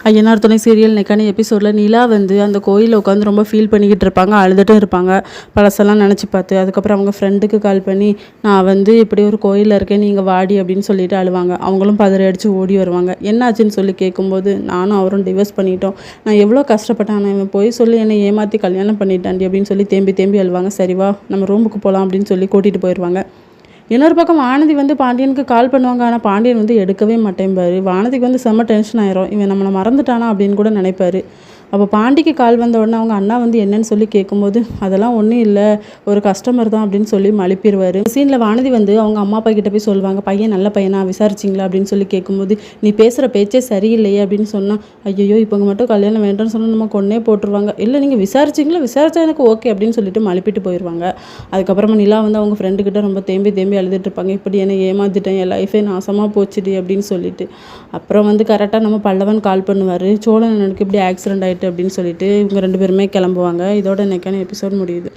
ஐயனார் துணை சீரியல் நெக்கான எபிசோடில் நிலா வந்து அந்த கோயிலில் உட்காந்து ரொம்ப ஃபீல் பண்ணிக்கிட்டு இருப்பாங்க, அழுதுட்டும் இருப்பாங்க பழசெல்லாம் நினச்சி பார்த்து. அதுக்கப்புறம் அவங்க ஃப்ரெண்டுக்கு கால் பண்ணி, நான் வந்து இப்படி ஒரு கோயிலில் இருக்கேன், நீங்கள் வாடி அப்படின்னு சொல்லிட்டு அழுவாங்க. அவங்களும் பதறி அடித்து ஓடி வருவாங்க. என்னாச்சுன்னு சொல்லி கேட்கும்போது, நானும் அவரும் டிவோர்ஸ் பண்ணிட்டோம், நான் எவ்வளோ கஷ்டப்பட்டேன், நான் இவன் போய் சொல்லி என்னை ஏமாற்றி கல்யாணம் பண்ணிட்டாண்டி அப்படின்னு சொல்லி தேம்பி தேம்பி அழுவாங்க. சரிவா நம்ம ரூமுக்கு போகலாம் அப்படின்னு சொல்லி கூட்டிகிட்டு போயிடுவாங்க. இன்னொரு பக்கம் வானதி வந்து பாண்டியனுக்கு கால் பண்ணுவாங்க. ஆனால் பாண்டியன் வந்து எடுக்கவே மாட்டேன்பாரு. வானதிக்கு வந்து செம்ம டென்ஷன் ஆயிரும், இவன் நம்மளை மறந்துட்டானா அப்படின்னு கூட நினைப்பாரு. அப்போ பாண்டிக்கு கால் வந்த உடனே அவங்க அண்ணா வந்து என்னன்னு சொல்லி கேட்கும்போது, அதெல்லாம் ஒன்றும் இல்லை, ஒரு கஸ்டமர் தான் அப்படின்னு சொல்லி மழுப்பிடுவார். சீனில் வானதி வந்து அவங்க அம்மா அப்பா கிட்ட போய் சொல்லுவாங்க, பையன் நல்ல பையனா விசாரிச்சிங்களா அப்படின்னு சொல்லி கேட்கும்போது, நீ பேசுகிற பேச்சே சரியில்லையே அப்படின்னு சொன்னால், ஐயோ இப்போ மட்டும் கல்யாணம் வேண்டாம்னு சொன்னால் நம்ம கொன்னே போட்டுருவாங்க, இல்லை நீங்கள் விசாரிச்சிங்களா, விசாரிச்சா எனக்கு ஓகே அப்படின்னு சொல்லிட்டு மழுப்பிட்டு போயிடுவாங்க. அதுக்கப்புறமா நிலா வந்து அவங்க ஃப்ரெண்டுக்கிட்ட ரொம்ப தேம்பி தேம்பி அழுதுட்டு இருப்பாங்க, இப்படி என்னை ஏமாத்திட்டேன், என் லைஃபே நாசமாக போச்சுடி அப்படின்னு சொல்லிட்டு. அப்புறம் வந்து கரெக்டாக நம்ம பல்லவன் கால் பண்ணுவார், சோழன் எனக்கு இப்படி ஆக்சிடென்ட் ஆகிட்டு அப்படின்னு சொல்லிட்டு இவங்க 2 பேருமே கிளம்புவாங்க. இதோட இன்னைக்கான எபிசோட் முடியுது.